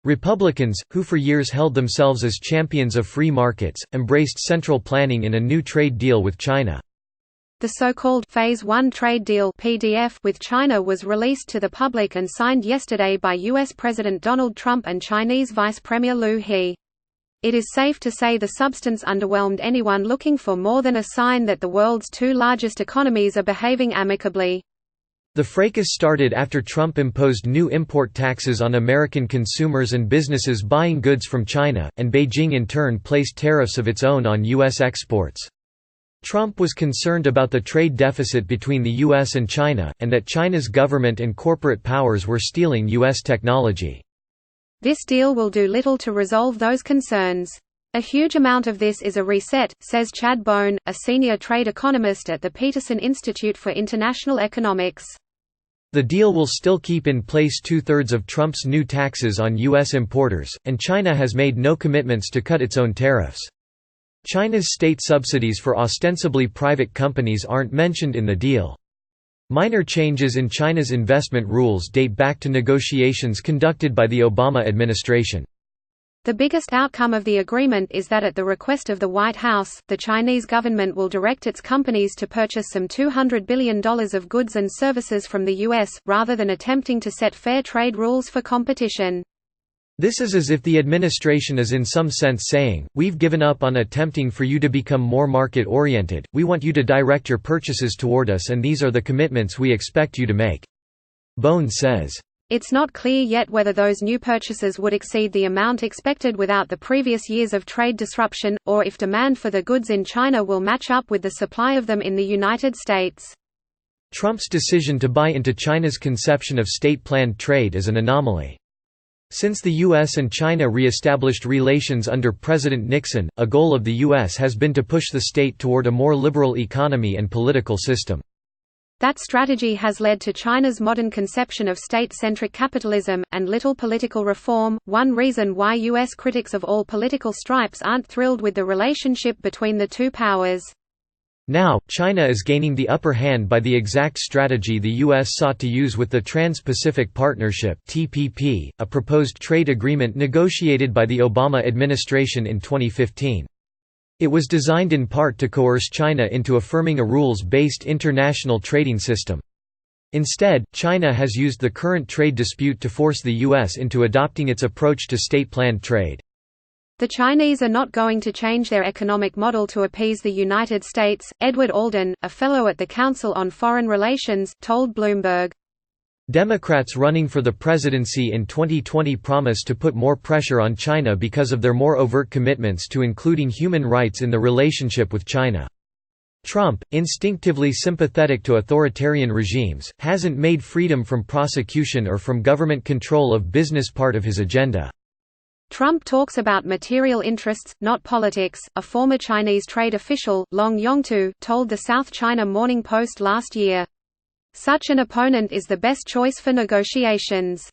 Republicans, who for years held themselves as champions of free markets, embraced central planning in a new trade deal with China. The so-called Phase 1 Trade Deal (PDF) with China was released to the public and signed yesterday by U.S. President Donald Trump and Chinese Vice Premier Liu He. It is safe to say the substance underwhelmed anyone looking for more than a sign that the world's two largest economies are behaving amicably. The fracas started after Trump imposed new import taxes on American consumers and businesses buying goods from China, and Beijing in turn placed tariffs of its own on U.S. exports. Trump was concerned about the trade deficit between the U.S. and China, and that China's government and corporate powers were stealing U.S. technology. This deal will do little to resolve those concerns. A huge amount of this is a reset, says Chad Bohn, a senior trade economist at the Peterson Institute for International Economics. The deal will still keep in place two-thirds of Trump's new taxes on U.S. importers, and China has made no commitments to cut its own tariffs. China's state subsidies for ostensibly private companies aren't mentioned in the deal. Minor changes in China's investment rules date back to negotiations conducted by the Obama administration. The biggest outcome of the agreement is that at the request of the White House, the Chinese government will direct its companies to purchase some $200 billion of goods and services from the U.S., rather than attempting to set fair trade rules for competition. This is as if the administration is in some sense saying, "We've given up on attempting for you to become more market-oriented, we want you to direct your purchases toward us, and these are the commitments we expect you to make." Bohn says, "It's not clear yet whether those new purchases would exceed the amount expected without the previous years of trade disruption, or if demand for the goods in China will match up with the supply of them in the United States." Trump's decision to buy into China's conception of state-planned trade is an anomaly. Since the U.S. and China re-established relations under President Nixon, a goal of the U.S. has been to push the state toward a more liberal economy and political system. That strategy has led to China's modern conception of state-centric capitalism, and little political reform, one reason why U.S. critics of all political stripes aren't thrilled with the relationship between the two powers. Now, China is gaining the upper hand by the exact strategy the U.S. sought to use with the Trans-Pacific Partnership (TPP), a proposed trade agreement negotiated by the Obama administration in 2015. It was designed in part to coerce China into affirming a rules-based international trading system. Instead, China has used the current trade dispute to force the U.S. into adopting its approach to state-planned trade. The Chinese are not going to change their economic model to appease the United States, Edward Alden, a fellow at the Council on Foreign Relations, told Bloomberg. Democrats running for the presidency in 2020 promise to put more pressure on China because of their more overt commitments to including human rights in the relationship with China. Trump, instinctively sympathetic to authoritarian regimes, hasn't made freedom from prosecution or from government control of business part of his agenda. Trump talks about material interests, not politics, a former Chinese trade official, Long Yongtu, told the South China Morning Post last year. Such an opponent is the best choice for negotiations.